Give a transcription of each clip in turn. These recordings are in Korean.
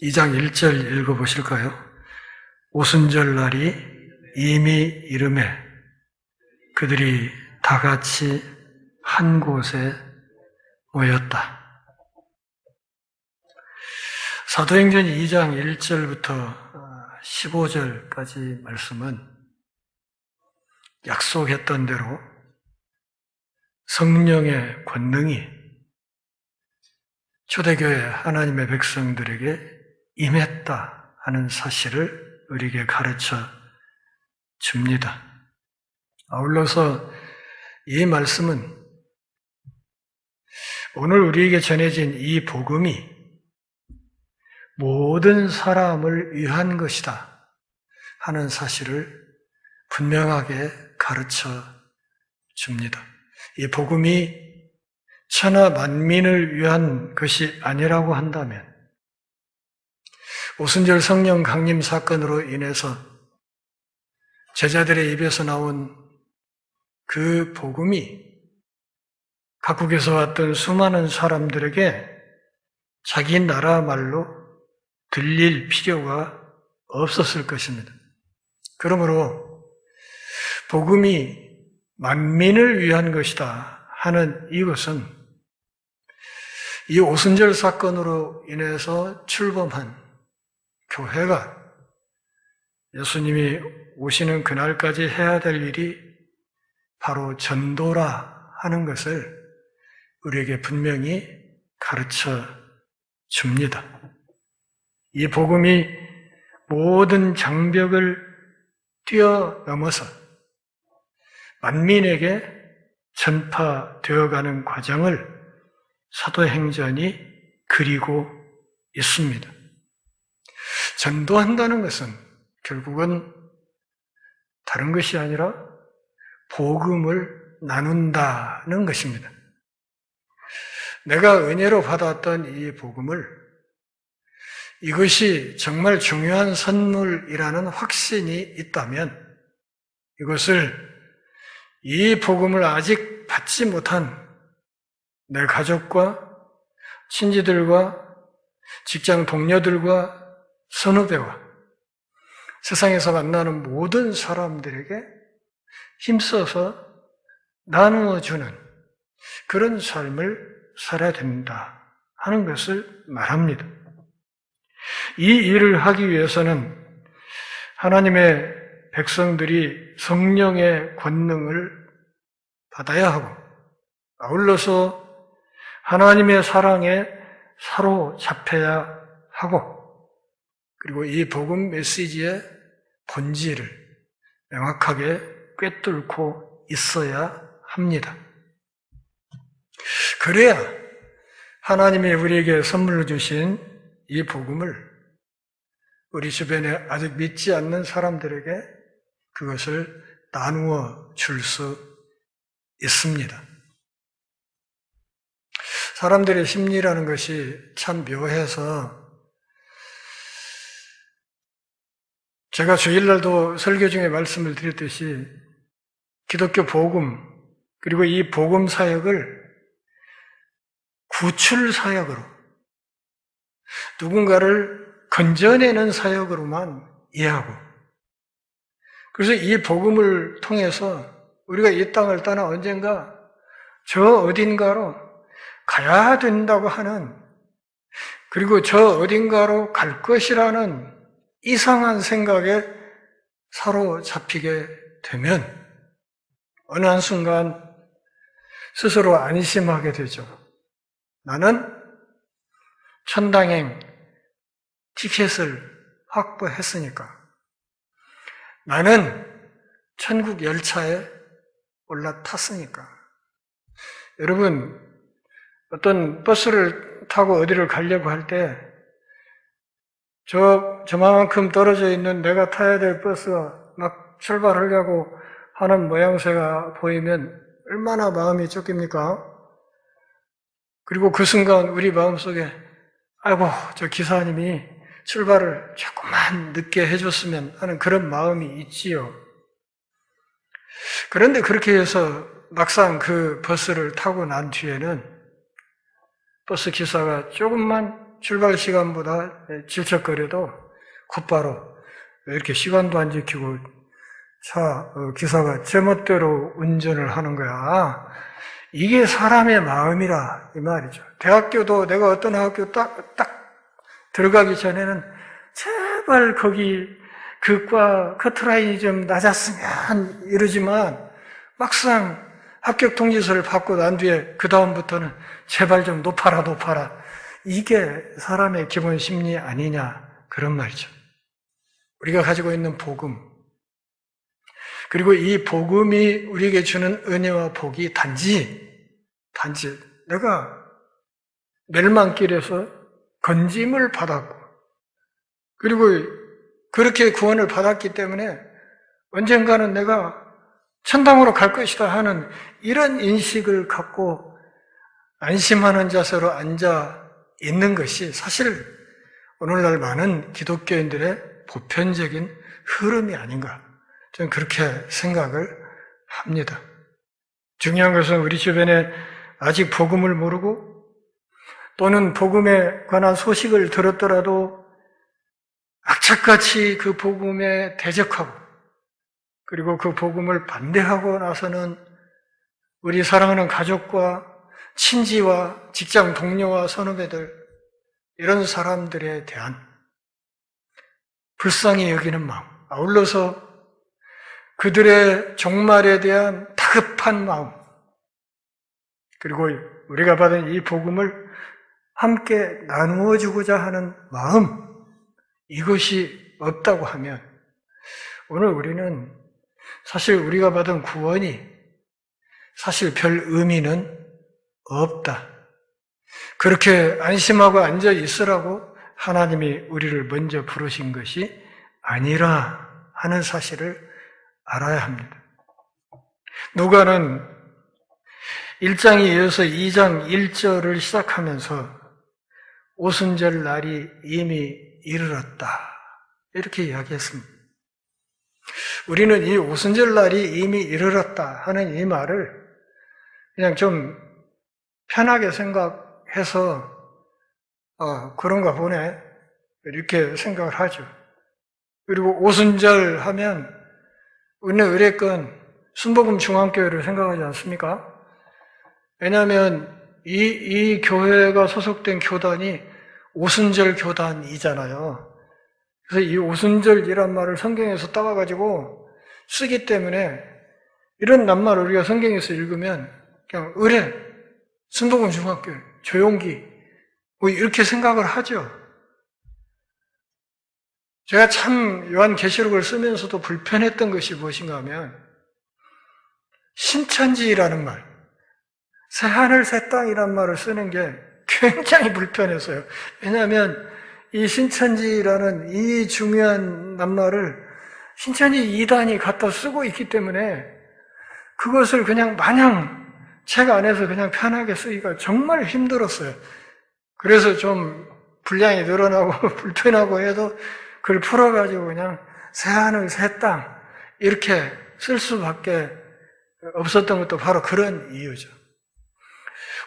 2장 1절 읽어보실까요? 오순절날이 이미 이르매 그들이 다 같이 한 곳에 모였다. 사도행전 2장 1절부터 15절까지 말씀은 약속했던 대로 성령의 권능이 초대교회 하나님의 백성들에게 임했다 하는 사실을 우리에게 가르쳐 줍니다. 아울러서 이 말씀은 오늘 우리에게 전해진 이 복음이 모든 사람을 위한 것이다 하는 사실을 분명하게 가르쳐 줍니다. 이 복음이 천하 만민을 위한 것이 아니라고 한다면 오순절 성령 강림 사건으로 인해서 제자들의 입에서 나온 그 복음이 각국에서 왔던 수많은 사람들에게 자기 나라 말로 들릴 필요가 없었을 것입니다. 그러므로 복음이 만민을 위한 것이다 하는 이것은 이 오순절 사건으로 인해서 출범한 교회가 예수님이 오시는 그날까지 해야 될 일이 바로 전도라 하는 것을 우리에게 분명히 가르쳐 줍니다. 이 복음이 모든 장벽을 뛰어넘어서 만민에게 전파되어가는 과정을 사도행전이 그리고 있습니다. 전도한다는 것은 결국은 다른 것이 아니라 복음을 나눈다는 것입니다. 내가 은혜로 받았던 이 복음을 이것이 정말 중요한 선물이라는 확신이 있다면 이것을 이 복음을 아직 받지 못한 내 가족과 친지들과 직장 동료들과 선후배와 세상에서 만나는 모든 사람들에게 힘써서 나누어주는 그런 삶을 살아야 된다 하는 것을 말합니다. 이 일을 하기 위해서는 하나님의 백성들이 성령의 권능을 받아야 하고 아울러서 하나님의 사랑에 사로잡혀야 하고 그리고 이 복음 메시지의 본질을 명확하게 꿰뚫고 있어야 합니다. 그래야 하나님이 우리에게 선물로 주신 이 복음을 우리 주변에 아직 믿지 않는 사람들에게 그것을 나누어 줄 수 있습니다. 사람들의 심리라는 것이 참 묘해서 제가 주일날도 설교 중에 말씀을 드렸듯이 기독교 복음 그리고 이 복음 사역을 구출 사역으로 누군가를 건져내는 사역으로만 이해하고 그래서 이 복음을 통해서 우리가 이 땅을 떠나 언젠가 저 어딘가로 가야 된다고 하는 그리고 저 어딘가로 갈 것이라는 이상한 생각에 사로잡히게 되면 어느 한순간 스스로 안심하게 되죠. 나는 천당행 티켓을 확보했으니까 나는 천국 열차에 올라탔으니까 여러분 어떤 버스를 타고 어디를 가려고 할 때 저만큼 떨어져 있는 내가 타야 될 버스가 막 출발하려고 하는 모양새가 보이면 얼마나 마음이 쫓깁니까? 그리고 그 순간 우리 마음속에 아이고 저 기사님이 출발을 조금만 늦게 해줬으면 하는 그런 마음이 있지요. 그런데 그렇게 해서 막상 그 버스를 타고 난 뒤에는 버스 기사가 조금만 출발 시간보다 질척거려도 곧바로 이렇게 시간도 안 지키고 기사가 제멋대로 운전을 하는 거야. 이게 사람의 마음이라 이 말이죠. 대학교도 내가 어떤 학교 딱 들어가기 전에는 제발 거기 그 과 커트라인이 좀 낮았으면 이러지만 막상 합격 통지서를 받고 난 뒤에 그 다음부터는 제발 좀 높아라. 이게 사람의 기본 심리 아니냐 그런 말이죠. 우리가 가지고 있는 복음, 그리고 이 복음이 우리에게 주는 은혜와 복이 단지 내가 멸망길에서 건짐을 받았고, 그리고 그렇게 구원을 받았기 때문에 언젠가는 내가 천당으로 갈 것이다 하는 이런 인식을 갖고 안심하는 자세로 앉아 있는 것이 사실 오늘날 많은 기독교인들의 보편적인 흐름이 아닌가, 저는 그렇게 생각을 합니다. 중요한 것은 우리 주변에 아직 복음을 모르고 또는 복음에 관한 소식을 들었더라도 악착같이 그 복음에 대적하고 그리고 그 복음을 반대하고 나서는 우리 사랑하는 가족과 친지와 직장 동료와 선후배들, 이런 사람들에 대한 불쌍히 여기는 마음, 아울러서 그들의 종말에 대한 다급한 마음, 그리고 우리가 받은 이 복음을 함께 나누어 주고자 하는 마음, 이것이 없다고 하면 오늘 우리는 사실 우리가 받은 구원이 사실 별 의미는 없다. 그렇게 안심하고 앉아 있으라고 하나님이 우리를 먼저 부르신 것이 아니라 하는 사실을 알아야 합니다. 누가는 1장에 이어서 2장 1절을 시작하면서 오순절 날이 이미 이르렀다, 이렇게 이야기했습니다. 우리는 이 오순절 날이 이미 이르렀다 하는 이 말을 그냥 좀 편하게 생각해서 그런가 보네 이렇게 생각을 하죠. 그리고 오순절 하면 우리는 의례건 순복음 중앙교회를 생각하지 않습니까? 왜냐하면 이 교회가 소속된 교단이 오순절 교단이잖아요. 그래서 이 오순절이란 말을 성경에서 따와가지고 쓰기 때문에 이런 낱말을 우리가 성경에서 읽으면 그냥 의례, 순복음 중앙교회, 조용기 뭐 이렇게 생각을 하죠. 제가 참 요한계시록을 쓰면서도 불편했던 것이 무엇인가 하면 신천지라는 말, 새하늘 새 땅이란 말을 쓰는 게 굉장히 불편했어요. 왜냐하면 이 신천지라는 이 중요한 낱말을 신천지 이단이 갖다 쓰고 있기 때문에 그것을 그냥 마냥 책 안에서 그냥 편하게 쓰기가 정말 힘들었어요. 그래서 좀 분량이 늘어나고 불편하고 해도 그걸 풀어가지고 그냥 새하늘 새 땅 이렇게 쓸 수밖에 없었던 것도 바로 그런 이유죠.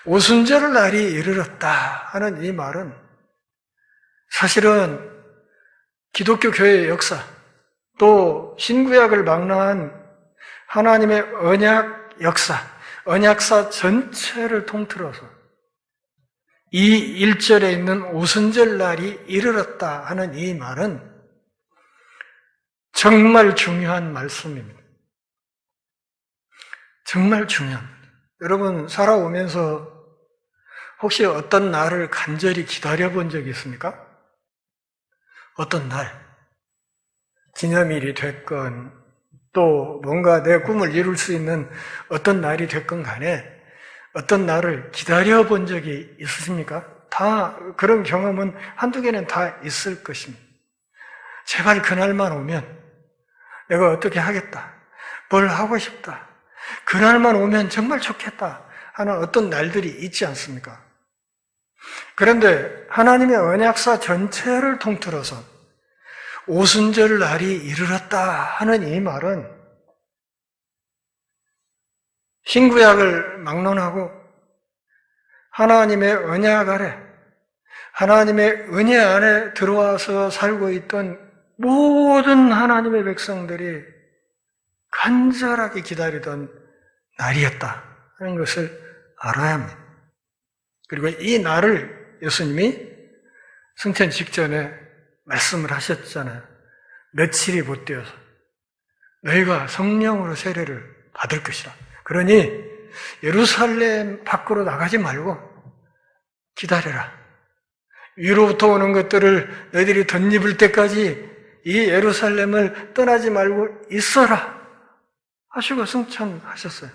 오순절 날이 이르렀다 하는 이 말은 사실은 기독교 교회의 역사, 또 신구약을 망라한 하나님의 언약 역사, 언약사 전체를 통틀어서 이 1절에 있는 오순절 날이 이르렀다 하는 이 말은 정말 중요한 말씀입니다. 정말 중요합니다. 여러분 살아오면서 혹시 어떤 날을 간절히 기다려본 적이 있습니까? 어떤 날, 기념일이 됐건 또 뭔가 내 꿈을 이룰 수 있는 어떤 날이 됐건 간에 어떤 날을 기다려본 적이 있으십니까? 다 그런 경험은 한두 개는 다 있을 것입니다. 제발 그날만 오면 내가 어떻게 하겠다, 뭘 하고 싶다, 그날만 오면 정말 좋겠다 하는 어떤 날들이 있지 않습니까? 그런데 하나님의 언약사 전체를 통틀어서 오순절 날이 이르렀다 하는 이 말은 신구약을 막론하고 하나님의 언약 아래 하나님의 은혜 안에 들어와서 살고 있던 모든 하나님의 백성들이 간절하게 기다리던 날이었다 하는 것을 알아야 합니다. 그리고 이 날을 예수님이 승천 직전에 말씀을 하셨잖아요. 며칠이 못 되어서 너희가 성령으로 세례를 받을 것이라. 그러니 예루살렘 밖으로 나가지 말고 기다려라. 위로부터 오는 것들을 너희들이 덧입을 때까지 이 예루살렘을 떠나지 말고 있어라 하시고 승천하셨어요.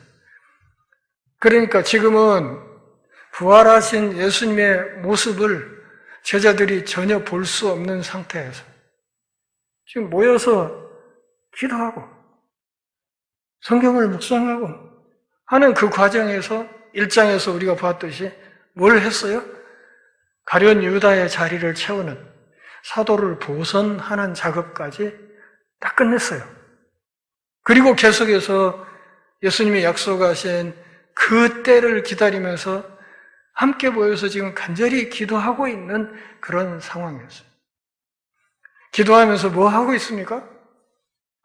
그러니까 지금은 부활하신 예수님의 모습을 제자들이 전혀 볼 수 없는 상태에서 지금 모여서 기도하고 성경을 묵상하고 하는 그 과정에서 1장에서 우리가 보았듯이 뭘 했어요? 가룟 유다의 자리를 채우는 사도를 보선하는 작업까지 다 끝냈어요. 그리고 계속해서 예수님이 약속하신 그 때를 기다리면서 함께 모여서 지금 간절히 기도하고 있는 그런 상황이었어요. 기도하면서 뭐 하고 있습니까?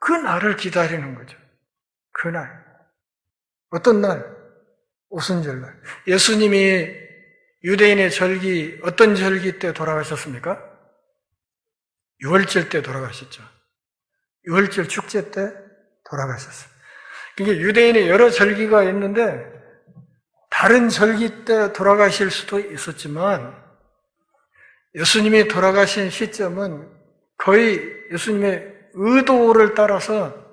그 날을 기다리는 거죠. 그 날. 어떤 날? 오순절날. 예수님이 유대인의 절기, 어떤 절기 때 돌아가셨습니까? 유월절 때 돌아가셨죠. 유월절 축제 때 돌아가셨어요. 그러니까 유대인의 여러 절기가 있는데 다른 절기 때 돌아가실 수도 있었지만 예수님이 돌아가신 시점은 거의 예수님의 의도를 따라서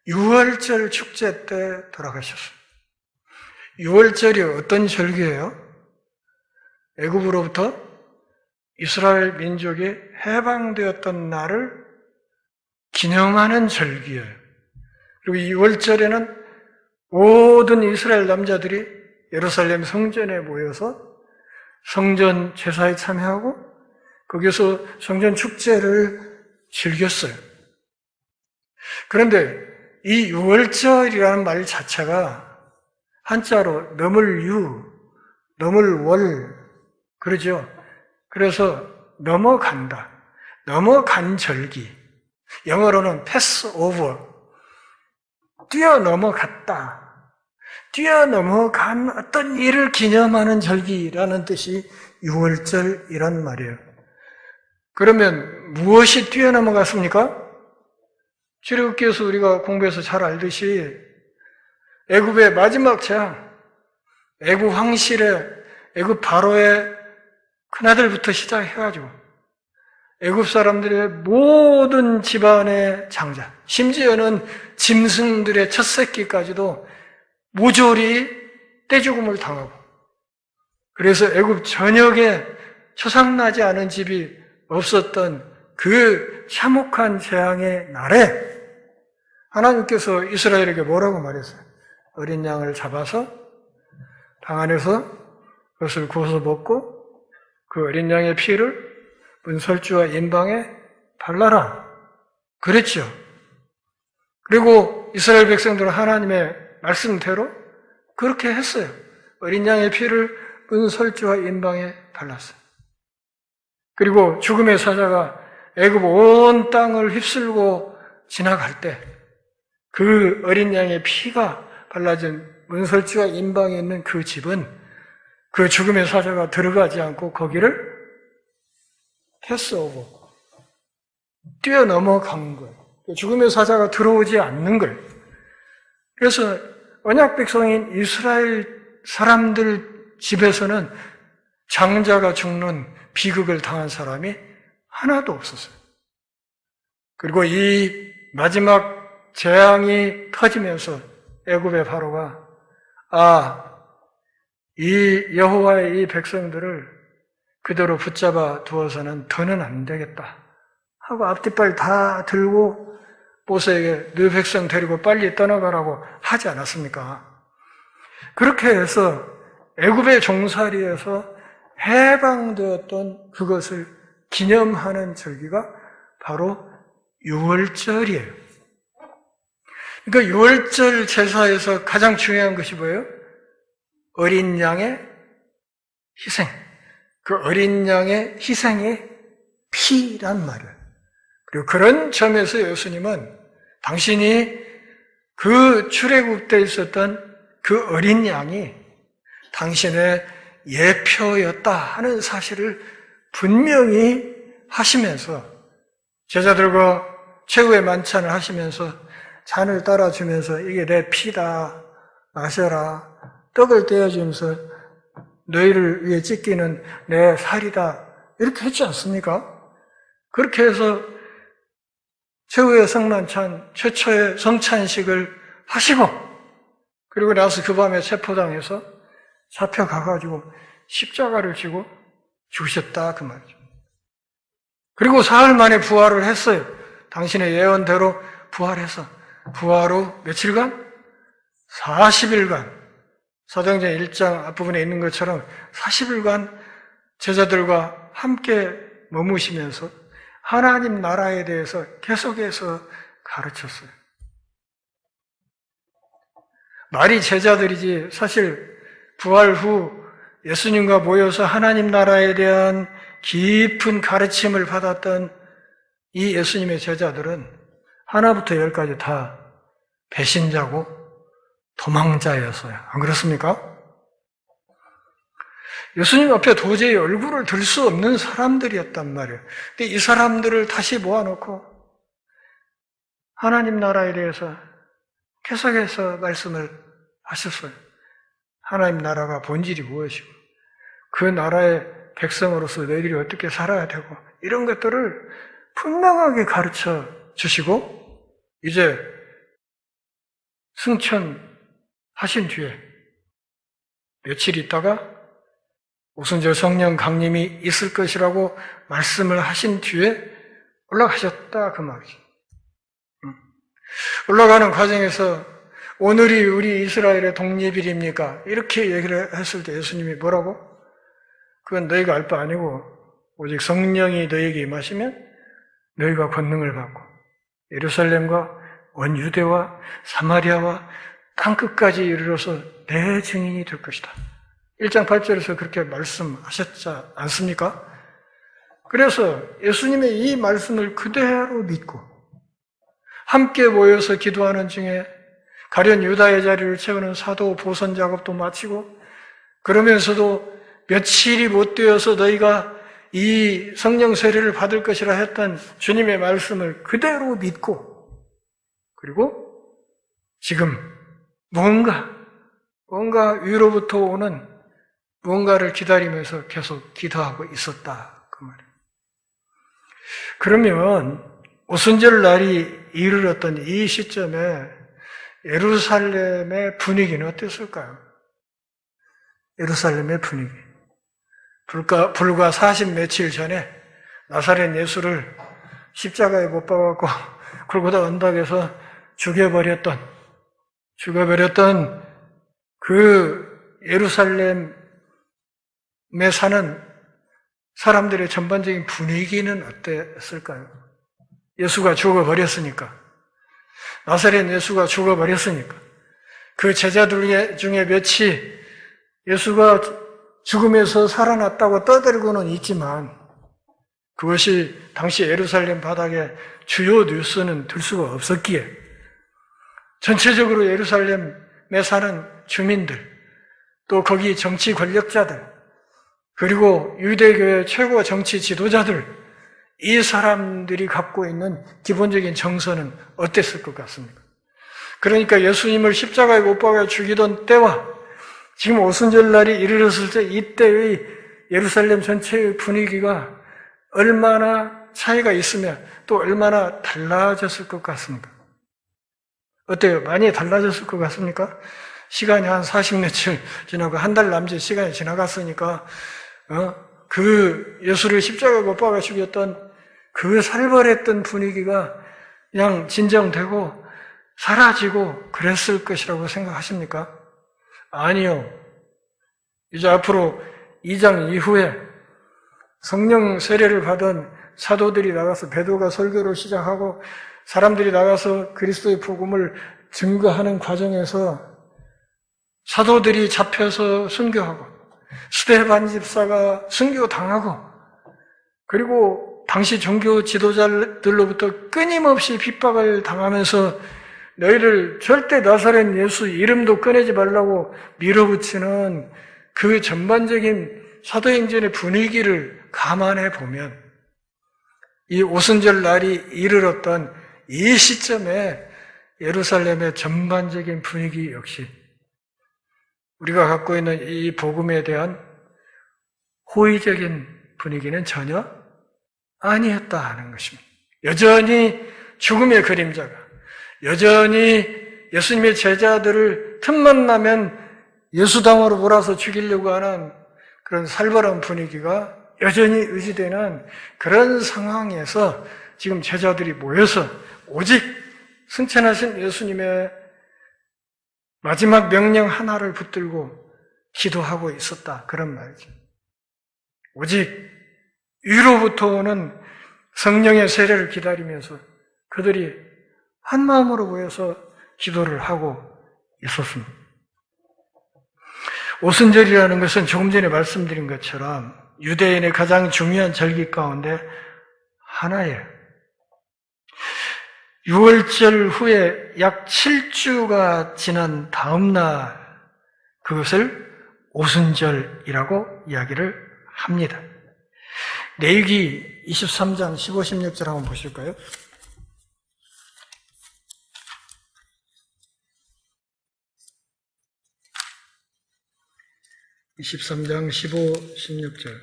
유월절 축제 때 돌아가셨어요. 유월절이 어떤 절기예요? 애굽으로부터 이스라엘 민족이 해방되었던 날을 기념하는 절기예요. 그리고 이 유월절에는 모든 이스라엘 남자들이 예루살렘 성전에 모여서 성전 제사에 참여하고 거기서 성전 축제를 즐겼어요. 그런데 이 유월절이라는 말 자체가 한자로 넘을유, 넘을월 그러죠. 그래서 넘어간다. 넘어간 절기. 영어로는 pass over. 뛰어넘어갔다. 뛰어넘어간 어떤 일을 기념하는 절기라는 뜻이 유월절이란 말이에요. 그러면 무엇이 뛰어넘어갔습니까? 출애굽기에서 우리가 공부해서 잘 알듯이 애굽의 마지막 재앙, 애굽 황실의 애굽 바로의 큰아들부터 시작해가지고 애굽 사람들의 모든 집안의 장자, 심지어는 짐승들의 첫 새끼까지도 모조리 떼죽음을 당하고 그래서 애굽 전역에 초상나지 않은 집이 없었던 그 참혹한 재앙의 날에 하나님께서 이스라엘에게 뭐라고 말했어요? 어린 양을 잡아서 방 안에서 그것을 구워서 먹고 그 어린 양의 피를 문설주와 인방에 발라라. 그랬죠. 그리고 이스라엘 백성들은 하나님의 말씀대로 그렇게 했어요. 어린 양의 피를 문설주와 인방에 발랐어요. 그리고 죽음의 사자가 애굽 온 땅을 휩쓸고 지나갈 때 그 어린 양의 피가 발라진 문설주와 인방에 있는 그 집은 그 죽음의 사자가 들어가지 않고 거기를 패스오버, 뛰어넘어간 거예요. 죽음의 사자가 들어오지 않는 거예요. 그래서 언약 백성인 이스라엘 사람들 집에서는 장자가 죽는 비극을 당한 사람이 하나도 없었어요. 그리고 이 마지막 재앙이 터지면서 애굽의 바로가 이 여호와의 이 백성들을 그대로 붙잡아 두어서는 더는 안 되겠다 하고 앞뒷발 다 들고 모세에게 너 백성 데리고 빨리 떠나가라고 하지 않았습니까? 그렇게 해서 애굽의 종살이에서 해방되었던 그것을 기념하는 절기가 바로 유월절이에요. 그러니까 유월절 제사에서 가장 중요한 것이 뭐예요? 어린 양의 희생. 그 어린 양의 희생의 피란 말이에요. 그리고 그런 점에서 예수님은 당신이 그 출애굽때 있었던 그 어린 양이 당신의 예표였다 하는 사실을 분명히 하시면서 제자들과 최후의 만찬을 하시면서 잔을 따라주면서 이게 내 피다 마셔라, 떡을 떼어주면서 너희를 위해 찢기는 내 살이다 이렇게 했지 않습니까? 그렇게 해서 최후의 성만찬, 최초의 성찬식을 하시고 그리고 나서 그 밤에 체포당해서 잡혀가가지고 십자가를 지고 죽으셨다 그 말이죠. 그리고 사흘 만에 부활을 했어요. 당신의 예언대로 부활해서 부활 후 며칠간? 40일간 사도행전 1장 앞부분에 있는 것처럼 40일간 제자들과 함께 머무시면서 하나님 나라에 대해서 계속해서 가르쳤어요. 말이 제자들이지 사실 부활 후 예수님과 모여서 하나님 나라에 대한 깊은 가르침을 받았던 이 예수님의 제자들은 하나부터 열까지 다 배신자고 도망자였어요. 안 그렇습니까? 예수님 앞에 도저히 얼굴을 들 수 없는 사람들이었단 말이에요. 근데 이 사람들을 다시 모아놓고 하나님 나라에 대해서 계속해서 말씀을 하셨어요. 하나님 나라가 본질이 무엇이고 그 나라의 백성으로서 너희들이 어떻게 살아야 되고 이런 것들을 분명하게 가르쳐 주시고 이제 승천하신 뒤에 며칠 있다가 오순절 성령 강림이 있을 것이라고 말씀을 하신 뒤에 올라가셨다 그 말이죠. 올라가는 과정에서 오늘이 우리 이스라엘의 독립일입니까? 이렇게 얘기를 했을 때 예수님이 뭐라고? 그건 너희가 알 바 아니고 오직 성령이 너희에게 임하시면 너희가 권능을 받고 예루살렘과 온 유대와 사마리아와 땅끝까지 이르러서 내 증인이 될 것이다. 1장 8절에서 그렇게 말씀하셨지 않습니까? 그래서 예수님의 이 말씀을 그대로 믿고 함께 모여서 기도하는 중에 가련 유다의 자리를 채우는 사도 보선 작업도 마치고 그러면서도 며칠이 못 되어서 너희가 이 성령 세례를 받을 것이라 했던 주님의 말씀을 그대로 믿고 그리고 지금 뭔가 위로부터 오는 무언가를 기다리면서 계속 기도하고 있었다 그 말이에요. 그러면 오순절 날이 이르렀던 이 시점에 예루살렘의 분위기는 어땠을까요? 예루살렘의 분위기. 불과 40 며칠 전에 나사렛 예수를 십자가에 못 박았고 골고다 언덕에서 죽여버렸던 그 예루살렘에 사는 사람들의 전반적인 분위기는 어땠을까요? 예수가 죽어버렸으니까. 나사렛 예수가 죽어버렸으니까. 그 제자들 중에 몇이 예수가 죽음에서 살아났다고 떠들고는 있지만 그것이 당시 예루살렘 바닥에 주요 뉴스는 될 수가 없었기에 전체적으로 예루살렘에 사는 주민들 또 거기 정치 권력자들 그리고 유대교의 최고 정치 지도자들 이 사람들이 갖고 있는 기본적인 정서는 어땠을 것 같습니까? 그러니까 예수님을 십자가에 못 박아 죽이던 때와 지금 오순절날이 이르렀을 때 이때의 예루살렘 전체의 분위기가 얼마나 차이가 있으며 또 얼마나 달라졌을 것 같습니까? 어때요? 많이 달라졌을 것 같습니까? 시간이 한 40 며칠 지나고 한 달 남짓 시간이 지나갔으니까 그 예수를 십자가에 못 박아 죽였던 그 살벌했던 분위기가 그냥 진정되고 사라지고 그랬을 것이라고 생각하십니까? 아니요. 이제 앞으로 2장 이후에 성령 세례를 받은 사도들이 나가서 베드로가 설교를 시작하고 사람들이 나가서 그리스도의 복음을 증거하는 과정에서 사도들이 잡혀서 순교하고 스데반 집사가 순교당하고, 그리고 당시 종교 지도자들로부터 끊임없이 핍박을 당하면서 너희를 절대 나사렛 예수 이름도 꺼내지 말라고 밀어붙이는 그 전반적인 사도행전의 분위기를 감안해 보면 이 오순절 날이 이르렀던 이 시점에 예루살렘의 전반적인 분위기 역시 우리가 갖고 있는 이 복음에 대한 호의적인 분위기는 전혀 아니었다 하는 것입니다. 여전히 죽음의 그림자가, 여전히 예수님의 제자들을 틈만 나면 예수당으로 몰아서 죽이려고 하는 그런 살벌한 분위기가 여전히 의지되는 그런 상황에서 지금 제자들이 모여서 오직 승천하신 예수님의 마지막 명령 하나를 붙들고 기도하고 있었다. 그런 말이죠. 오직 위로부터 오는 성령의 세례를 기다리면서 그들이 한 마음으로 모여서 기도를 하고 있었습니다. 오순절이라는 것은 조금 전에 말씀드린 것처럼 유대인의 가장 중요한 절기 가운데 하나예요. 6월절 후에 약 7주가 지난 다음 날 그것을 오순절이라고 이야기를 합니다. 레위기 23장 15, 16절 한번 보실까요? 23장 15, 16절.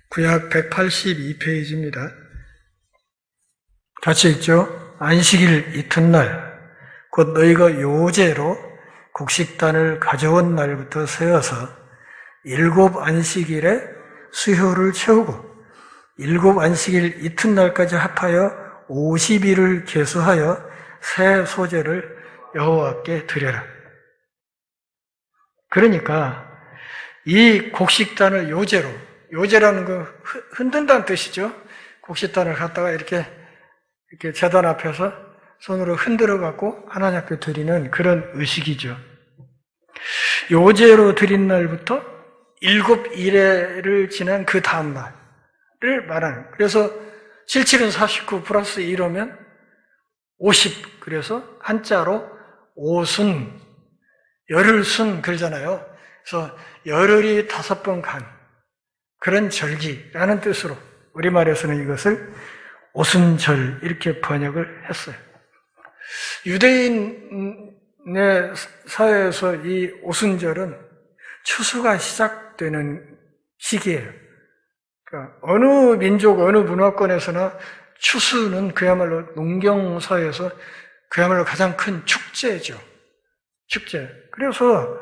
구약 182페이지입니다. 같이 읽죠? 안식일 이튿날 곧 너희가 요제로 곡식단을 가져온 날부터 세어서 7 안식일에 수효를 채우고 7 안식일 이튿날까지 합하여 50일을 계수하여 새 소제를 여호와께 드려라. 그러니까 이 곡식단을 요제라는 거 흔든다는 뜻이죠. 곡식단을 갖다가 이렇게 제단 앞에서 손으로 흔들어 갖고 하나님 앞에 드리는 그런 의식이죠. 요제로 드린 날부터 7일을 지난 그 다음 날을 말하는. 그래서 77은 49 플러스 1이면 50. 그래서 한자로 오순, 열흘순 그러잖아요. 그래서 열흘이 5번 간 그런 절기라는 뜻으로 우리말에서는 이것을 오순절 이렇게 번역을 했어요. 유대인의 사회에서 이 오순절은 추수가 시작되는 시기예요. 그러니까 어느 민족, 어느 문화권에서나 추수는 그야말로 농경사회에서 그야말로 가장 큰 축제죠. 축제. 그래서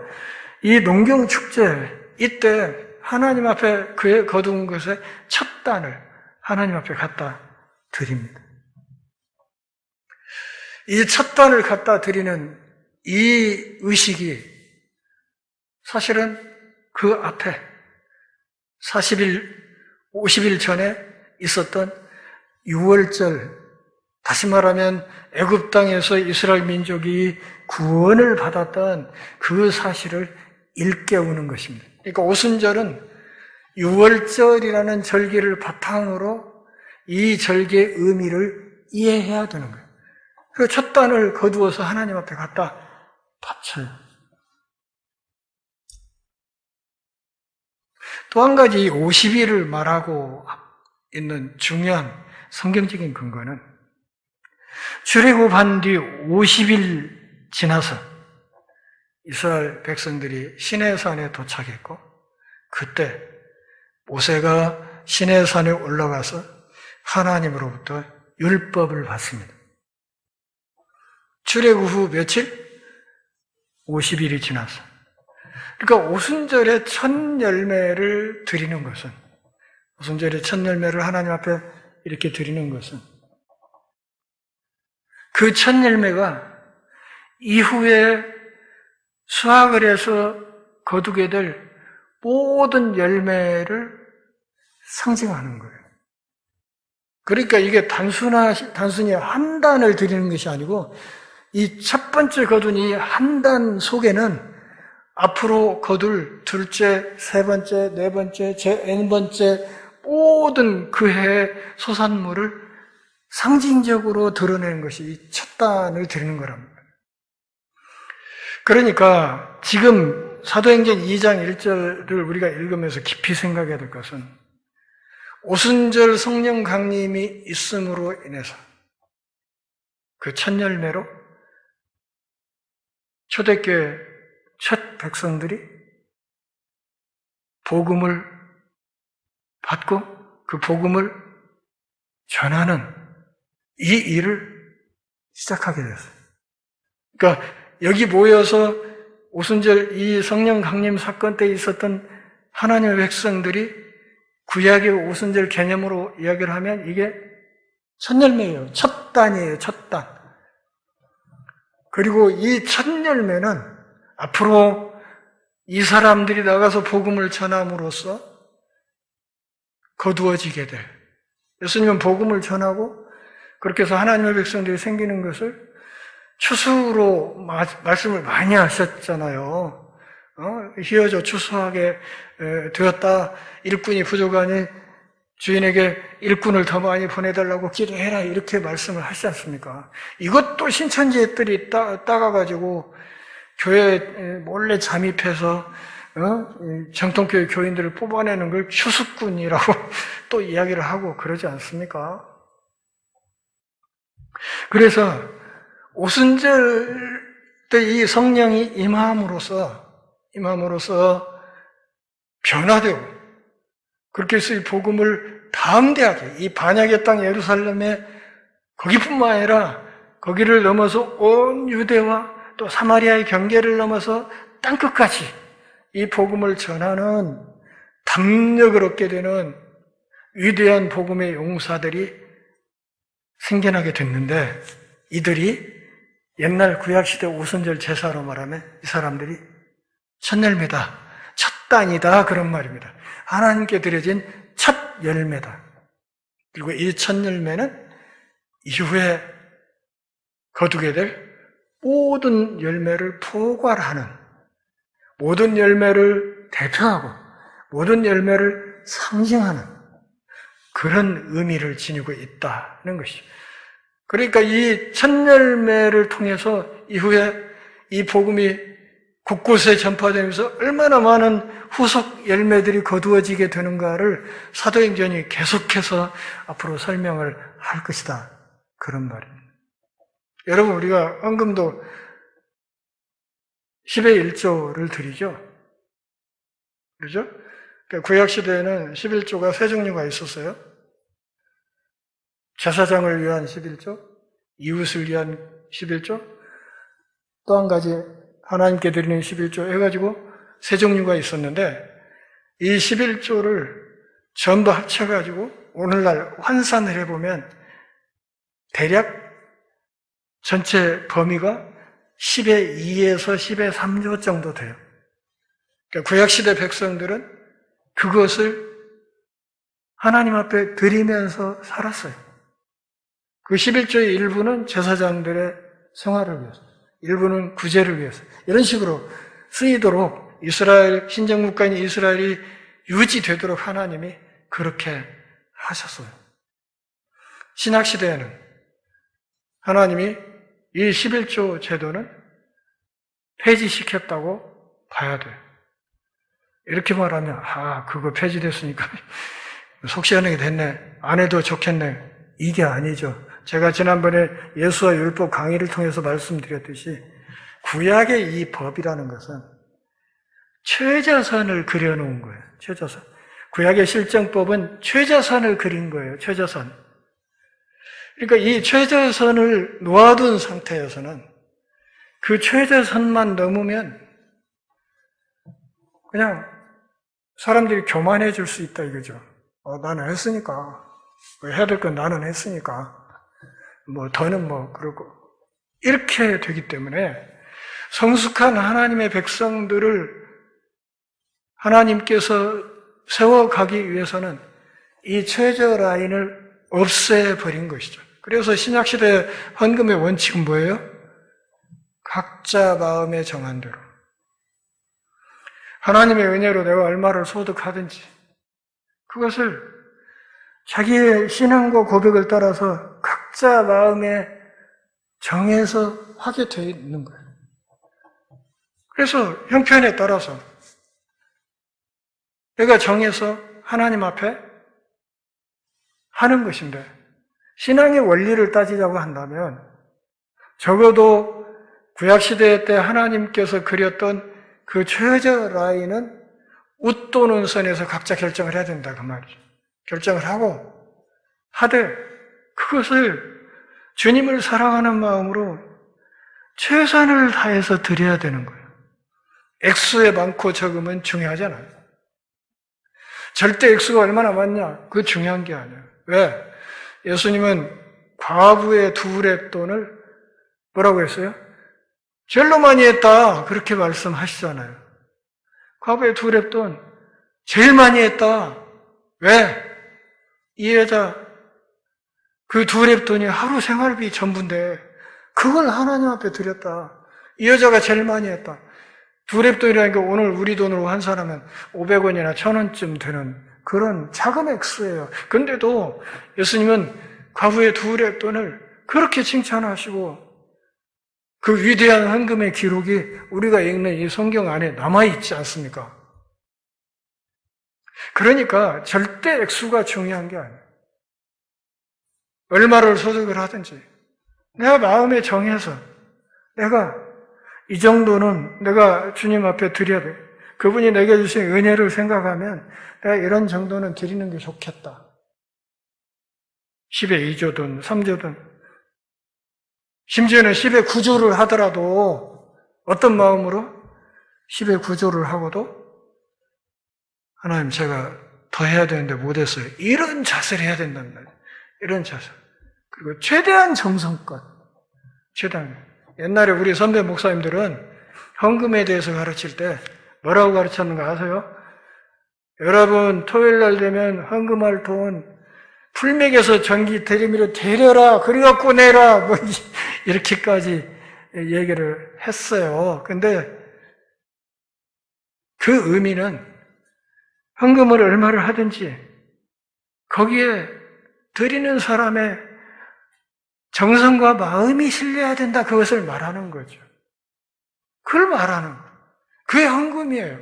이 농경축제, 이때 하나님 앞에 그의 거둔 것의 첫 단을 하나님 앞에 갖다 드립니다. 이 첫 단을 갖다 드리는 이 의식이 사실은 그 앞에 40일, 50일 전에 있었던 6월절, 다시 말하면 애굽 땅에서 이스라엘 민족이 구원을 받았던 그 사실을 일깨우는 것입니다. 그러니까 오순절은 6월절이라는 절기를 바탕으로 이 절기의 의미를 이해해야 되는 거예요. 그 첫 단을 거두어서 하나님 앞에 갖다 바쳐요. 또 한 가지 50일을 말하고 있는 중요한 성경적인 근거는 출애굽한 뒤 50일 지나서 이스라엘 백성들이 시내산에 도착했고 그때 모세가 시내산에 올라가서 하나님으로부터 율법을 받습니다. 출애굽 후 며칠? 50일이 지나서. 그러니까 오순절의 첫 열매를 드리는 것은, 오순절의 첫 열매를 하나님 앞에 이렇게 드리는 것은 그 첫 열매가 이후에 수확을 해서 거두게 될 모든 열매를 상징하는 거예요. 그러니까 이게 단순히 한 단을 드리는 것이 아니고 이 첫 번째 거둔 이 한 단 속에는 앞으로 거둘 둘째, 세 번째, 네 번째, 제 N번째 모든 그 해의 소산물을 상징적으로 드러내는 것이 이 첫 단을 드리는 거랍니다. 그러니까 지금 사도행전 2장 1절을 우리가 읽으면서 깊이 생각해야 될 것은 오순절 성령 강림이 있음으로 인해서 그 첫 열매로 초대교회 첫 백성들이 복음을 받고 그 복음을 전하는 이 일을 시작하게 됐어요. 그러니까 여기 모여서 오순절 이 성령 강림 사건 때 있었던 하나님의 백성들이 구약의 오순절 개념으로 이야기를 하면 이게 첫 열매예요. 첫 단이에요. 첫 단. 그리고 이 첫 열매는 앞으로 이 사람들이 나가서 복음을 전함으로써 거두어지게 될, 예수님은 복음을 전하고 그렇게 해서 하나님의 백성들이 생기는 것을 추수로 말씀을 많이 하셨잖아요. 희어져 추수하게 되었다. 일꾼이 부족하니 주인에게 일꾼을 더 많이 보내달라고 기도해라. 이렇게 말씀을 하시지 않습니까? 이것도 신천지들이 따가가지고 교회에 몰래 잠입해서 정통교회 교인들을 뽑아내는 걸 추수꾼이라고 또 이야기를 하고 그러지 않습니까? 그래서 오순절 때 이 성령이 임함으로써 변화되고 그렇게 해서 이 복음을 담대하게 이 반역의 땅 예루살렘에 거기뿐만 아니라 거기를 넘어서 온 유대와 또 사마리아의 경계를 넘어서 땅끝까지 이 복음을 전하는 담력을 얻게 되는 위대한 복음의 용사들이 생겨나게 됐는데 이들이 옛날 구약시대 오순절 제사로 말하면 이 사람들이 첫 열매다, 첫 단이다 그런 말입니다. 하나님께 드려진 첫 열매다. 그리고 이 첫 열매는 이후에 거두게 될 모든 열매를 포괄하는, 모든 열매를 대표하고 모든 열매를 상징하는 그런 의미를 지니고 있다는 것이죠. 그러니까 이 첫 열매를 통해서 이후에 이 복음이 곳곳에 전파되면서 얼마나 많은 후속 열매들이 거두어지게 되는가를 사도행전이 계속해서 앞으로 설명을 할 것이다. 그런 말입니다. 여러분, 우리가 헌금도 10의 1조를 드리죠. 그렇죠? 구약시대에는 11조가 세 종류가 있었어요. 제사장을 위한 11조, 이웃을 위한 11조, 또 한 가지 하나님께 드리는 11조 해가지고 세 종류가 있었는데 이 11조를 전부 합쳐가지고 오늘날 환산을 해보면 대략 전체 범위가 10의 2에서 10의 3조 정도 돼요. 그러니까 구약시대 백성들은 그것을 하나님 앞에 드리면서 살았어요. 그 11조의 일부는 제사장들의 생활을 위해서, 일부는 구제를 위해서 이런 식으로 쓰이도록 이스라엘, 신정국가인 이스라엘이 유지되도록 하나님이 그렇게 하셨어요. 신약시대에는 하나님이 이 11조 제도는 폐지시켰다고 봐야 돼요. 이렇게 말하면 그거 폐지됐으니까 속 시원하게 됐네, 안 해도 좋겠네, 이게 아니죠. 제가 지난번에 예수와 율법 강의를 통해서 말씀드렸듯이 구약의 이 법이라는 것은 최저선을 그려놓은 거예요. 최저선. 구약의 실정법은 최저선을 그린 거예요. 최저선. 그러니까 이 최저선을 놓아둔 상태에서는 그 최저선만 넘으면 그냥 사람들이 교만해 줄 수 있다 이거죠. 나는 했으니까. 해야 될 건 나는 했으니까. 더는 그러고. 이렇게 되기 때문에 성숙한 하나님의 백성들을 하나님께서 세워가기 위해서는 이 최저 라인을 없애버린 것이죠. 그래서 신약시대 헌금의 원칙은 뭐예요? 각자 마음에 정한 대로. 하나님의 은혜로 내가 얼마를 소득하든지 그것을 자기의 신앙과 고백을 따라서 각자 마음에 정해서 하게 되어 있는 거예요. 그래서 형편에 따라서 내가 정해서 하나님 앞에 하는 것인데, 신앙의 원리를 따지자고 한다면 적어도 구약시대 때 하나님께서 그렸던 그 최저 라인은 웃도는 선에서 각자 결정을 해야 된다 그 말이죠. 결정을 하고 하되 그것을 주님을 사랑하는 마음으로 최선을 다해서 드려야 되는 거예요. 액수의 많고 적음은 중요하잖아요. 절대 액수가 얼마나 많냐? 그거 중요한 게 아니에요. 왜? 예수님은 과부의 2렙돈을 뭐라고 했어요? 제일로 많이 했다 그렇게 말씀하시잖아요. 과부의 2렙돈 제일 많이 했다. 왜? 이 여자 그 2렙돈이 하루 생활비 전부인데 그걸 하나님 앞에 드렸다. 이 여자가 제일 많이 했다. 2렙돈이라는 게 오늘 우리 돈으로 환산하면 500원이나 1000원쯤 되는 그런 작은 액수예요. 근데도 예수님은 과부의 2렙돈을 그렇게 칭찬하시고 그 위대한 헌금의 기록이 우리가 읽는 이 성경 안에 남아있지 않습니까? 그러니까 절대 액수가 중요한 게 아니에요. 얼마를 소득을 하든지 내가 마음에 정해서 내가 이 정도는 내가 주님 앞에 드려야 돼. 그분이 내게 주신 은혜를 생각하면 내가 이런 정도는 드리는 게 좋겠다. 10의 2조든 3조든 심지어는 10의 9조를 하더라도 어떤 마음으로 10의 9조를 하고도 하나님 제가 더 해야 되는데 못했어요. 이런 자세를 해야 된단 말이에요. 이런 자세. 그리고 최대한 정성껏. 최대한. 옛날에 우리 선배 목사님들은 헌금에 대해서 가르칠 때 뭐라고 가르쳤는가 아세요? 여러분 토요일 날 되면 헌금할 돈 풀맥에서 전기 대리미로 데려라 그래갖고 내라 뭐 이렇게까지 얘기를 했어요. 근데 그 의미는 헌금을 얼마를 하든지 거기에 드리는 사람의 정성과 마음이 실려야 된다 그것을 말하는 거죠. 그걸 말하는 거예요. 그게 헌금이에요.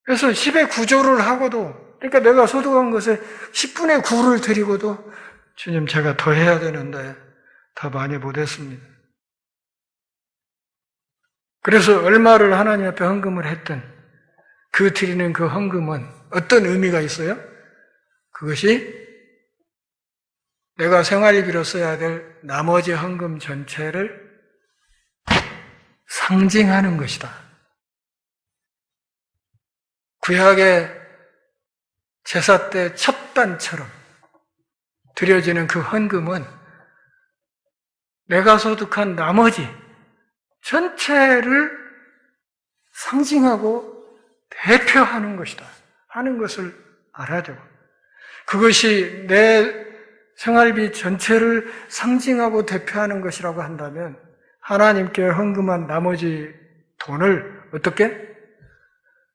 그래서 10의 9조를 하고도 그러니까 내가 소득한 것에 10분의 9를 드리고도 주님 제가 더 해야 되는데 더 많이 못했습니다. 그래서 얼마를 하나님 앞에 헌금을 했든 그 드리는 그 헌금은 어떤 의미가 있어요? 그것이 내가 생활비로 써야 될 나머지 헌금 전체를 상징하는 것이다. 구약의 제사 때 첩단처럼 드려지는 그 헌금은 내가 소득한 나머지 전체를 상징하고 대표하는 것이다 하는 것을 알아야 되고 그것이 내 생활비 전체를 상징하고 대표하는 것이라고 한다면 하나님께 헌금한 나머지 돈을 어떻게?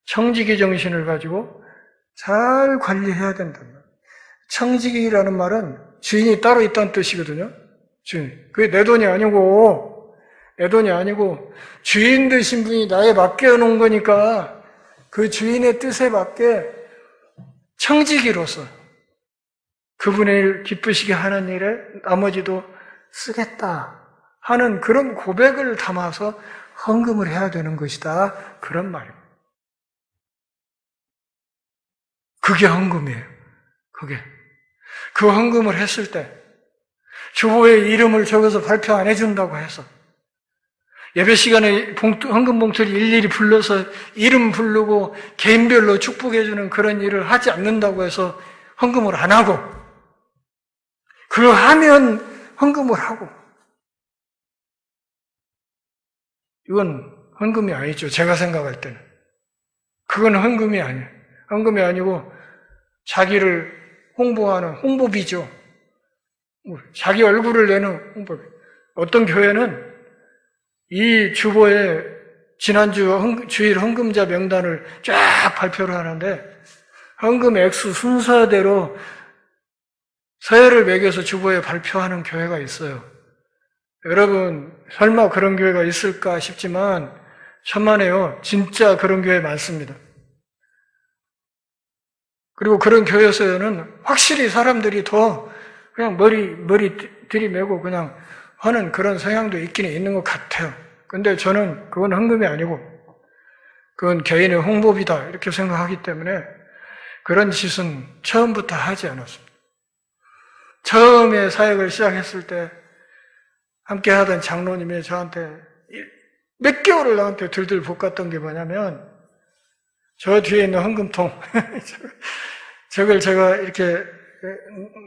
청지기 정신을 가지고 잘 관리해야 된다. 청지기라는 말은 주인이 따로 있다는 뜻이거든요. 주인. 그게 내 돈이 아니고 주인 되신 분이 나에 맡겨놓은 거니까 그 주인의 뜻에 맞게 청지기로서 그분의 일 기쁘시게 하는 일에 나머지도 쓰겠다 하는 그런 고백을 담아서 헌금을 해야 되는 것이다. 그런 말입니다. 그게 헌금이에요. 그 헌금을 했을 때 주보에 이름을 적어서 발표 안 해준다고 해서 예배 시간에 헌금 봉투를 일일이 불러서 이름 부르고 개인별로 축복해주는 그런 일을 하지 않는다고 해서 헌금을 안 하고 그거 하면 헌금을 하고 이건 헌금이 아니죠. 제가 생각할 때는 그건 헌금이 아니에요. 헌금이 아니고 자기를 홍보하는 홍보비죠. 자기 얼굴을 내는 홍보비. 어떤 교회는 이 주보에 지난주 주일 헌금자 명단을 쫙 발표를 하는데 헌금 액수 순서대로 서열을 매겨서 주보에 발표하는 교회가 있어요. 여러분 설마 그런 교회가 있을까 싶지만 천만에요. 진짜 그런 교회 많습니다. 그리고 그런 교회에서는 확실히 사람들이 더 그냥 머리 들이매고 그냥 하는 그런 성향도 있기는 있는 것 같아요. 근데 저는 그건 헌금이 아니고 그건 개인의 홍보비다 이렇게 생각하기 때문에 그런 짓은 처음부터 하지 않았습니다. 처음에 사역을 시작했을 때 함께 하던 장로님이 저한테 몇 개월을 나한테 들들 볶았던 게 뭐냐면 저 뒤에 있는 헌금통 저걸 제가 이렇게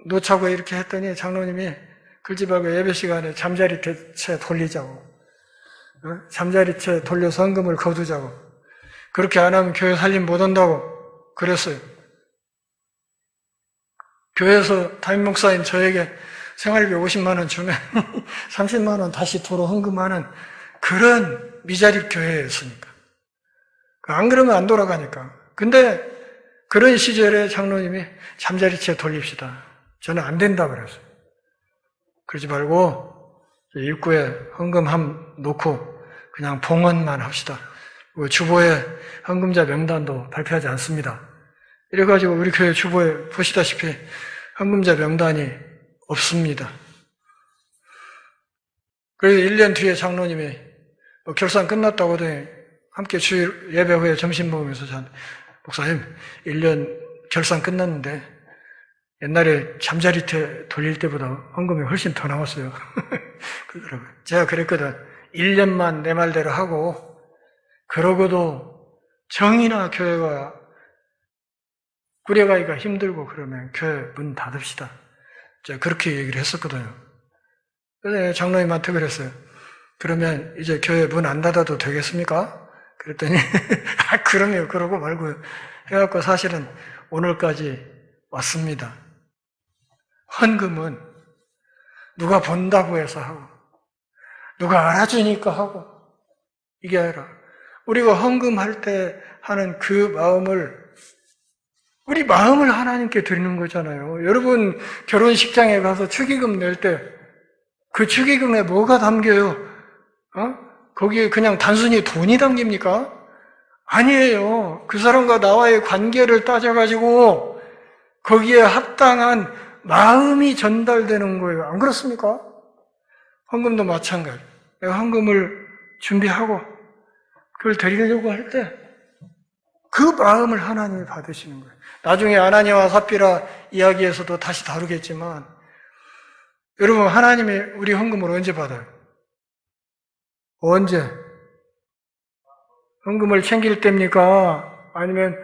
놓자고 이렇게 했더니 장로님이 글지 말고 예배 시간에 잠자리채 돌리자고 잠자리채 돌려서 헌금을 거두자고 그렇게 안 하면 교회 살림 못 한다고 그랬어요. 교회에서 담임 목사인 저에게 생활비 50만 원 주면 30만 원 다시 도로 헌금하는 그런 미자립 교회였으니까. 안 그러면 안 돌아가니까. 근데 그런 시절에 장로님이 잠자리채 돌립시다. 저는 안 된다 그랬어요. 그러지 말고 입구에 헌금함 놓고 그냥 봉헌만 합시다. 주보에 헌금자 명단도 발표하지 않습니다. 이래가지고 우리 교회 주보에 보시다시피 헌금자 명단이 없습니다. 그래서 1년 뒤에 장로님이 결산 끝났다고 하더니 함께 주일 예배 후에 점심 먹으면서 저한테 목사님 1년 결산 끝났는데 옛날에 잠자리채 돌릴 때보다 헌금이 훨씬 더 나왔어요. 그러더라고요. 제가 그랬거든. 1년만 내 말대로 하고 그러고도 정이나 교회가 꾸려가기가 힘들고 그러면 교회 문 닫읍시다. 제가 그렇게 얘기를 했었거든요. 그래서 장로님한테 그랬어요. 그러면 이제 교회 문 안 닫아도 되겠습니까? 그랬더니 그럼요. 그러고 말고요. 해갖고 사실은 오늘까지 왔습니다. 헌금은 누가 본다고 해서 하고 누가 알아주니까 하고 이게 아니라 우리가 헌금할 때 하는 그 마음을 우리 마음을 하나님께 드리는 거잖아요. 여러분 결혼식장에 가서 축의금 낼 때 그 축의금에 뭐가 담겨요? 거기에 그냥 단순히 돈이 담깁니까? 아니에요. 그 사람과 나와의 관계를 따져가지고 거기에 합당한 마음이 전달되는 거예요. 안 그렇습니까? 헌금도 마찬가지. 내가 헌금을 준비하고 그걸 드리려고 할 때 그 마음을 하나님이 받으시는 거예요. 나중에 아나니아와 삽비라 이야기에서도 다시 다루겠지만 여러분 하나님이 우리 헌금을 언제 받아요? 언제? 헌금을 챙길 때입니까? 아니면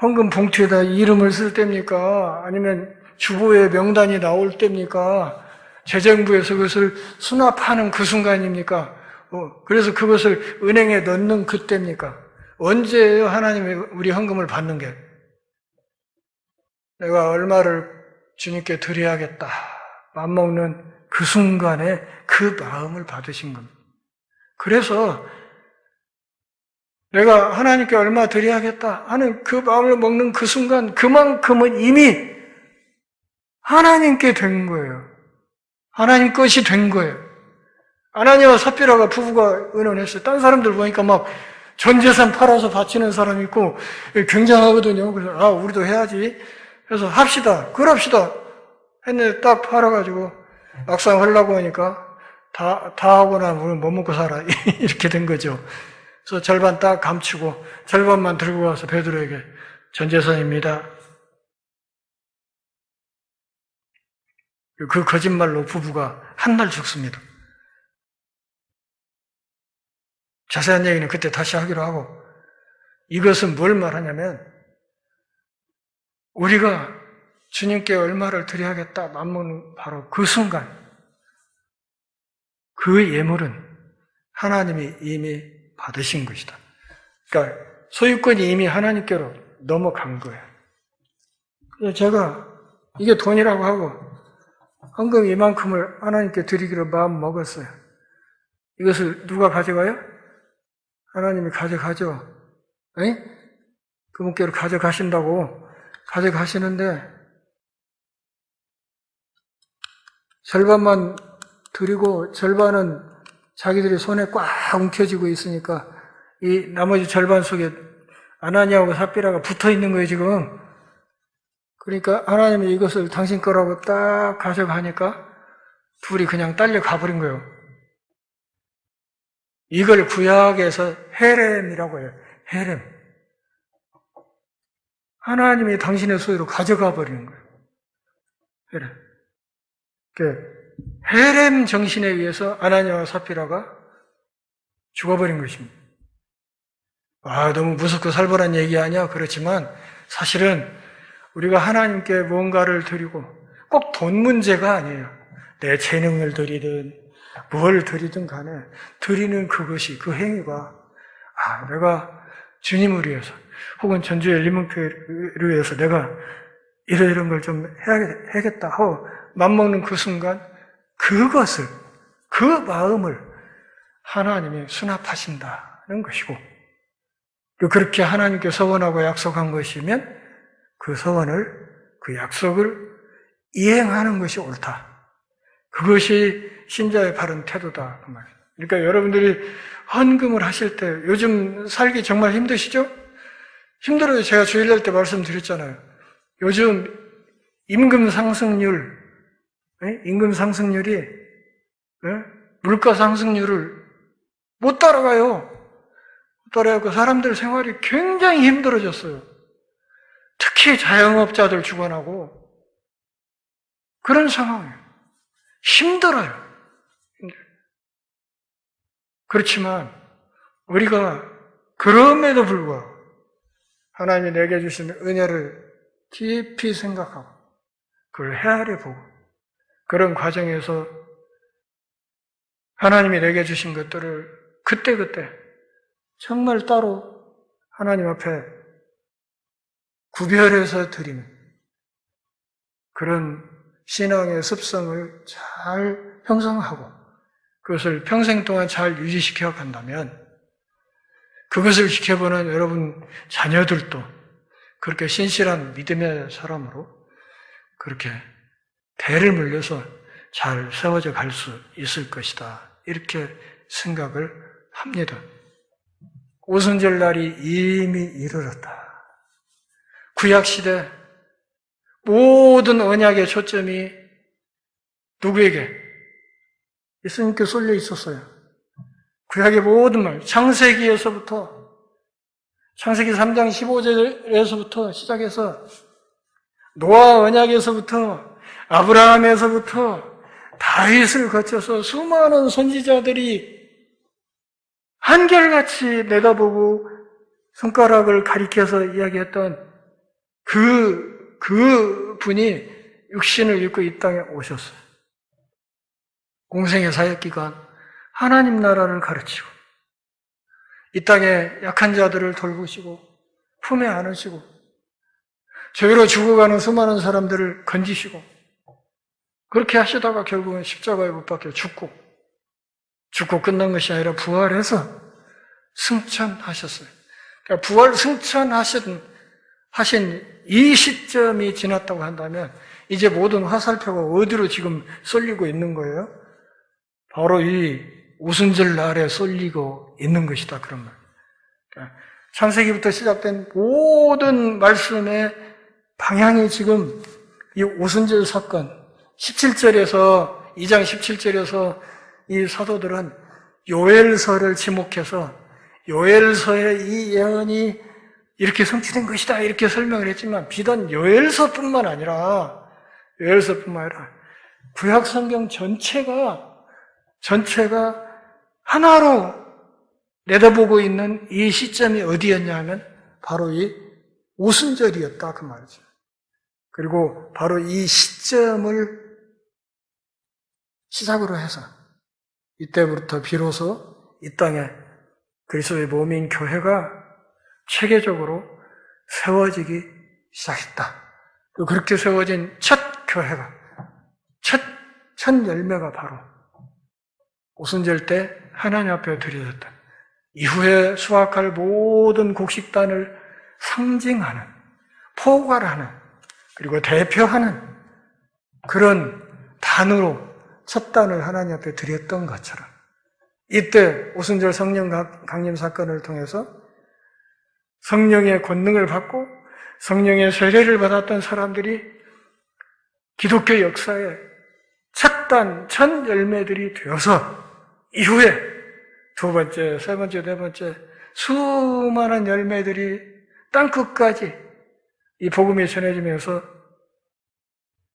헌금 봉투에다 이름을 쓸 때입니까? 아니면 주보에 명단이 나올 때입니까? 재정부에서 그것을 수납하는 그 순간입니까? 그래서 그것을 은행에 넣는 그때입니까? 언제예요? 하나님이 우리 헌금을 받는 게? 내가 얼마를 주님께 드려야겠다. 맘먹는 그 순간에 그 마음을 받으신 겁니다. 그래서 내가 하나님께 얼마 드려야겠다 하는 그 마음을 먹는 그 순간 그만큼은 이미 하나님께 된 거예요. 하나님 것이 된 거예요. 아나니아와 삽비라가 부부가 의논했어요. 딴 사람들 보니까 막 전 재산 팔아서 바치는 사람이 있고 굉장하거든요. 그래서 우리도 해야지. 그래서 합시다. 그럽시다. 했는데 딱 팔아가지고 막상 하려고 하니까 다 하고 나면 우리는 뭐 먹고 살아. 이렇게 된 거죠. 그래서 절반 딱 감추고 절반만 들고 와서 베드로에게 전 재산입니다. 그 거짓말로 부부가 한 날 죽습니다. 자세한 얘기는 그때 다시 하기로 하고 이것은 뭘 말하냐면 우리가 주님께 얼마를 드려야겠다 맘먹는 바로 그 순간 그 예물은 하나님이 이미 받으신 것이다. 그러니까 소유권이 이미 하나님께로 넘어간 거예요. 그래서 제가 이게 돈이라고 하고 헌금 이만큼을 하나님께 드리기로 마음 먹었어요. 이것을 누가 가져가요? 하나님이 가져가죠. 에? 그분께로 가져가신다고 가져가시는데 절반만 드리고 절반은 자기들이 손에 꽉 움켜쥐고 있으니까 이 나머지 절반 속에 아나니아하고 삽비라가 붙어 있는 거예요, 지금. 그러니까 하나님이 이것을 당신 거라고 딱 가져가니까 둘이 그냥 딸려 가버린 거예요. 이걸 구약에서 헤렘이라고 해요. 헤렘. 하나님이 당신의 소유로 가져가 버리는 거예요. 헤렘. 헤렘 정신에 의해서 아나니아와 삽비라가 죽어버린 것입니다. 너무 무섭고 살벌한 얘기 아니야? 그렇지만 사실은 우리가 하나님께 뭔가를 드리고 꼭 돈 문제가 아니에요. 내 재능을 드리든 뭘 드리든 간에 드리는 그것이, 그 행위가 내가 주님을 위해서 혹은 전주의 리문교회를 위해서 내가 이런 걸 좀 해야겠다 하고 맘먹는 그 순간 그것을, 그 마음을 하나님이 수납하신다는 것이고, 그렇게 하나님께 서원하고 약속한 것이면 그 서원을, 그 약속을 이행하는 것이 옳다. 그것이 신자의 바른 태도다. 그 말이에요. 그러니까 여러분들이 헌금을 하실 때 요즘 살기 정말 힘드시죠? 힘들어요. 제가 주일날 때 말씀드렸잖아요. 요즘 임금 상승률이 물가 상승률을 못 따라가요. 못 따라가고 사람들 생활이 굉장히 힘들어졌어요. 특히 자영업자들 주관하고 그런 상황이에요. 힘들어요. 그렇지만 우리가 그럼에도 불구하고 하나님이 내게 주신 은혜를 깊이 생각하고 그걸 헤아려 보고 그런 과정에서 하나님이 내게 주신 것들을 그때그때 정말 따로 하나님 앞에 구별해서 드리는 그런 신앙의 습성을 잘 형성하고 그것을 평생 동안 잘 유지시켜 간다면 그것을 지켜보는 여러분 자녀들도 그렇게 신실한 믿음의 사람으로 그렇게 대를 물려서 잘 세워져 갈 수 있을 것이다. 이렇게 생각을 합니다. 오순절 날이 이미 이르렀다. 구약시대 모든 언약의 초점이 누구에게? 예수님께 쏠려 있었어요. 구약의 모든 말, 창세기에서부터 창세기 3장 15절에서부터 시작해서 노아 언약에서부터 아브라함에서부터 다윗을 거쳐서 수많은 선지자들이 한결같이 내다보고 손가락을 가리켜서 이야기했던 그 분이 육신을 입고 이 땅에 오셨어요. 공생의 사역기간 하나님 나라를 가르치고 이 땅에 약한 자들을 돌보시고 품에 안으시고 죄로 죽어가는 수많은 사람들을 건지시고 그렇게 하시다가 결국은 십자가에 못 박혀 죽고 끝난 것이 아니라 부활해서 승천하셨어요. 그러니까 부활 승천하신 이 시점이 지났다고 한다면 이제 모든 화살표가 어디로 지금 쏠리고 있는 거예요? 바로 이 오순절 날에 쏠리고 있는 것이다. 그런 말. 그러니까 창세기부터 시작된 모든 말씀의 방향이 지금 이 오순절 사건 17절에서 2장 17절에서 이 사도들은 요엘서를 지목해서 요엘서의 이 예언이 이렇게 성취된 것이다 이렇게 설명을 했지만 비단 요엘서뿐만 아니라 구약 성경 전체가 하나로 내다보고 있는 이 시점이 어디였냐 하면 바로 이 오순절이었다 그 말이죠. 그리고 바로 이 시점을 시작으로 해서 이때부터 비로소 이 땅에 그리스도의 몸인 교회가 체계적으로 세워지기 시작했다. 그렇게 세워진 첫 교회가 첫 열매가 바로 오순절 때 하나님 앞에 드려졌다. 이후에 수확할 모든 곡식단을 상징하는, 포괄하는, 그리고 대표하는 그런 단으로 첫 단을 하나님 앞에 드렸던 것처럼 이때 오순절 성령 강림 사건을 통해서 성령의 권능을 받고 성령의 세례를 받았던 사람들이 기독교 역사의 첫 단, 첫 열매들이 되어서 이후에 두 번째, 세 번째, 네 번째 수많은 열매들이 땅끝까지 이 복음이 전해지면서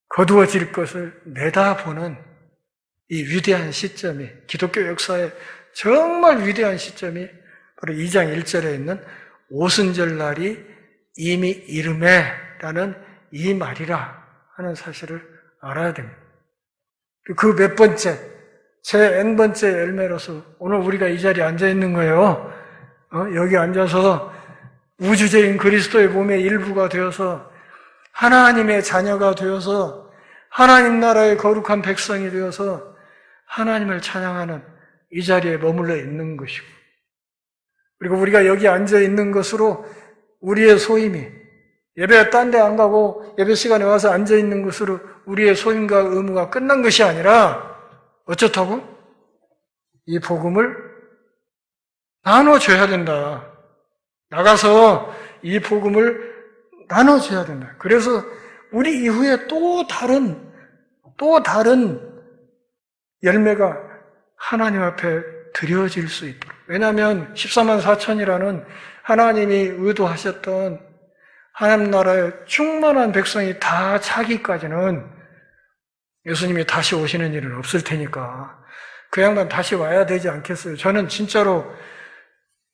거두어질 것을 내다보는 이 위대한 시점이, 기독교 역사의 정말 위대한 시점이 바로 2장 1절에 있는 오순절 날이 이미 이름에 라는 이 말이라 하는 사실을 알아야 됩니다. 그 몇 번째, 제 N번째 열매로서 오늘 우리가 이 자리에 앉아 있는 거예요. 여기 앉아서 우주적인 그리스도의 몸의 일부가 되어서 하나님의 자녀가 되어서 하나님 나라의 거룩한 백성이 되어서 하나님을 찬양하는 이 자리에 머물러 있는 것이고, 그리고 우리가 여기 앉아 있는 것으로 우리의 소임이, 예배 딴 데 안 가고 예배 시간에 와서 앉아 있는 것으로 우리의 소임과 의무가 끝난 것이 아니라 어쩌다고? 이 복음을 나눠줘야 된다. 나가서 이 복음을 나눠줘야 된다. 그래서 우리 이후에 또 다른 열매가 하나님 앞에 드려질 수 있도록. 왜냐하면 14만 4천이라는 하나님이 의도하셨던 하나님 나라의 충만한 백성이 다 차기까지는 예수님이 다시 오시는 일은 없을 테니까 그 양반 다시 와야 되지 않겠어요? 저는 진짜로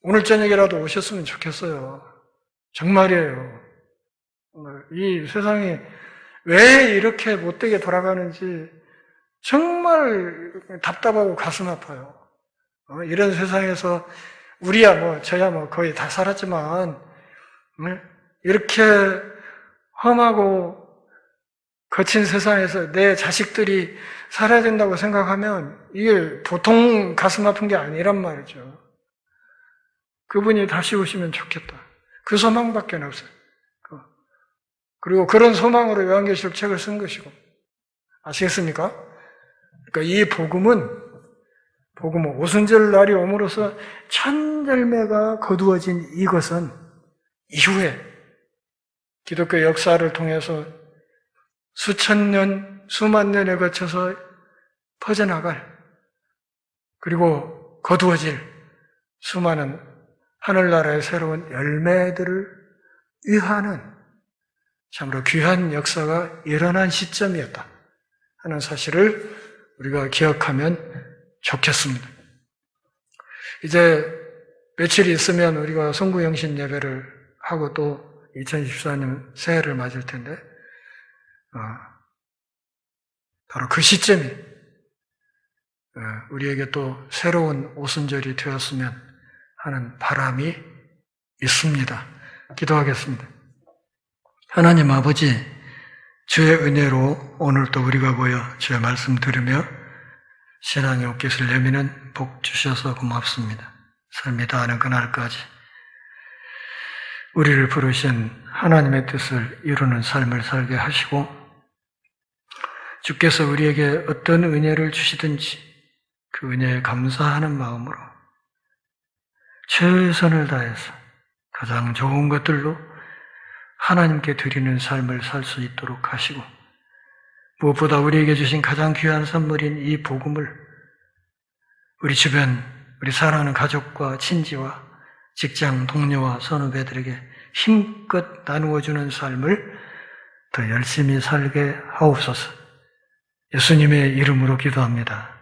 오늘 저녁이라도 오셨으면 좋겠어요. 정말이에요. 이 세상이 왜 이렇게 못되게 돌아가는지 정말 답답하고 가슴 아파요. 이런 세상에서 우리야 저야 거의 다 살았지만 이렇게 험하고 거친 세상에서 내 자식들이 살아야 된다고 생각하면 이게 보통 가슴 아픈 게 아니란 말이죠. 그분이 다시 오시면 좋겠다. 그 소망밖에 없어요. 그리고 그런 소망으로 요한계시록 책을 쓴 것이고, 아시겠습니까? 그러니까 이 복음은 오순절 날이 옴으로써 첫 열매가 거두어진 이것은 이후에 기독교 역사를 통해서 수천 년, 수만 년에 거쳐서 퍼져나갈, 그리고 거두어질 수많은 하늘나라의 새로운 열매들을 위하는 참으로 귀한 역사가 일어난 시점이었다 하는 사실을 우리가 기억하면 좋겠습니다. 이제 며칠 있으면 우리가 송구영신 예배를 하고 또 2024년 새해를 맞을 텐데 바로 그 시점이 우리에게 또 새로운 오순절이 되었으면 하는 바람이 있습니다. 기도하겠습니다. 하나님 아버지, 주의 은혜로 오늘 또 우리가 모여 주의 말씀 들으며 신앙의 옷깃을 내미는 복 주셔서 고맙습니다. 삶이 다하는 그날까지 우리를 부르신 하나님의 뜻을 이루는 삶을 살게 하시고, 주께서 우리에게 어떤 은혜를 주시든지 그 은혜에 감사하는 마음으로 최선을 다해서 가장 좋은 것들로 하나님께 드리는 삶을 살 수 있도록 하시고, 무엇보다 우리에게 주신 가장 귀한 선물인 이 복음을 우리 주변, 우리 사랑하는 가족과 친지와 직장 동료와 선후배들에게 힘껏 나누어주는 삶을 더 열심히 살게 하옵소서. 예수님의 이름으로 기도합니다.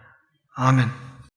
아멘.